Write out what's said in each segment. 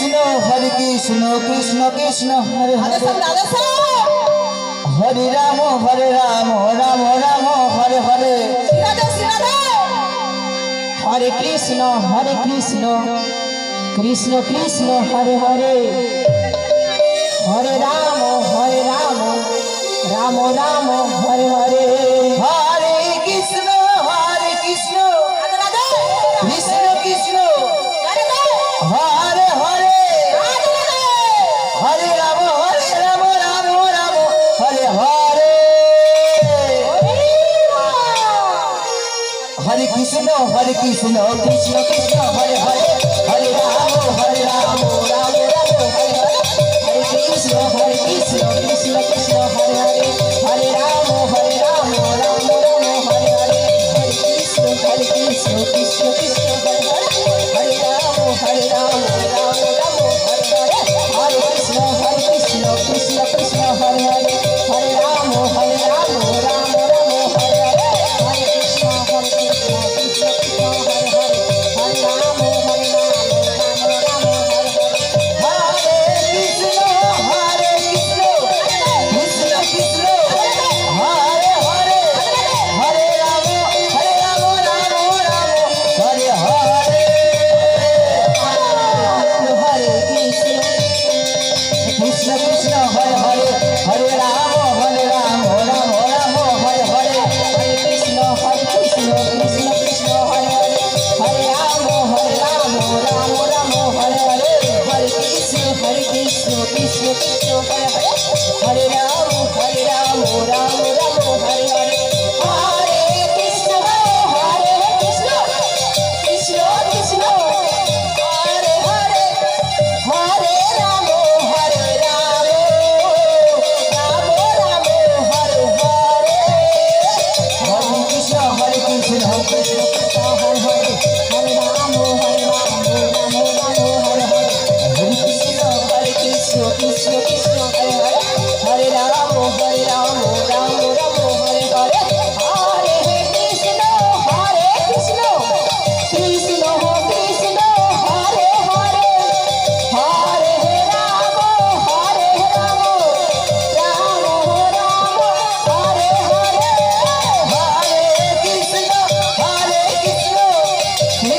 কৃষ্ণ কৃষ্ণ কৃষ্ণ হরে আগে হরে সব রাধে হরে রাম রাম রাম হরে হরে রাধে রাধে হরে কৃষ্ণ কৃষ্ণ কৃষ্ণ হরে হরে হরে রাম রাম রাম হরে হরে হরে কৃষ্ণ রাধে রাধে কৃষ্ণ কৃষ্ণ রাধে হরে হরে রাধে হরে রাম রাম রাম হরে হরে হরে কৃষ্ণ কৃষ্ণ কৃষ্ণ হরে হরে হরে রাম রাম রাম হরে হরে হরে কৃষ্ণ কৃষ্ণ কৃষ্ণ হরে হরে হরে রাম রাম রাম হরে হরে হরে কৃষ্ণ কৃষ্ণ কৃষ্ণ হরে হরে হরে রাম রাম রাম হরে হরে হরে কৃষ্ণ কৃষ্ণ কৃষ্ণ হরে হরে হরে রাম রাম রাম হরে হরে হরে কৃষ্ণ কৃষ্ণ কৃষ্ণ হরে হরে হরে রাম রাম রাম হরে হরে হরে কৃষ্ণ কৃষ্ণ কৃষ্ণ হরে হরে হরে রাম রাম হরে হরে হরে কৃষ্ণ কৃষ্ণ কৃষ্ণ হরে হরে হরে রাম রাম হরে হরে হরে কৃষ্ণ কৃষ্ণ কৃষ্ণ হরে হরে হরে রাম রাম হরে হরে হরে কৃষ্ণ কৃষ্ণ কৃষ্ণ হরে হরে হরে রাম রাম রাম হরে হরে হরে কৃষ্ণ কৃষ্ণ কৃষ্ণ হরে হরে হরে রাম রাম রাম হরে হরে হরে কৃষ্ণ কৃষ্ণ কৃষ্ণ হরে হরে হরে রাম রাম হরে হরে হরে কৃষ্ণ কৃষ্ণ কৃষ্ণ হরে হরে হরে রাম রাম রাম হরে হরে হরে কৃষ্ণ কৃষ্ণ কৃষ্ণ কৃষ্ণ হরে হরে হরে রাম রাম রাম হরে হরে হরে কৃষ্ণ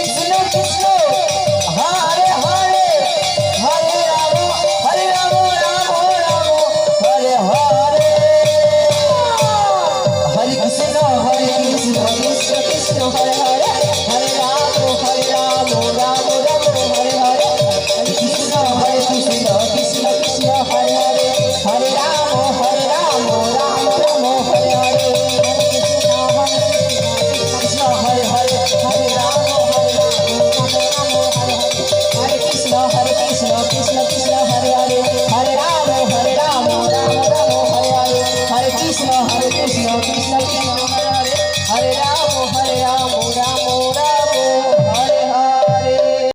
কৃষ্ণ কৃষ্ণ হরে হরে হরে রাম রাম হরে হরে হরে কৃষ্ণ কৃষ্ণ কৃষ্ণ হরে হরে হরে রাম রাম হরে হরে হরে কৃষ্ণ কৃষ্ণ কৃষ্ণ হরে হরে হরে রাম রাম হরে হরে হরে কৃষ্ণ কৃষ্ণ হরে হরে হরে রাম রাম হরে হরে হরে কৃষ্ণ কৃষ্ণ কৃষ্ণ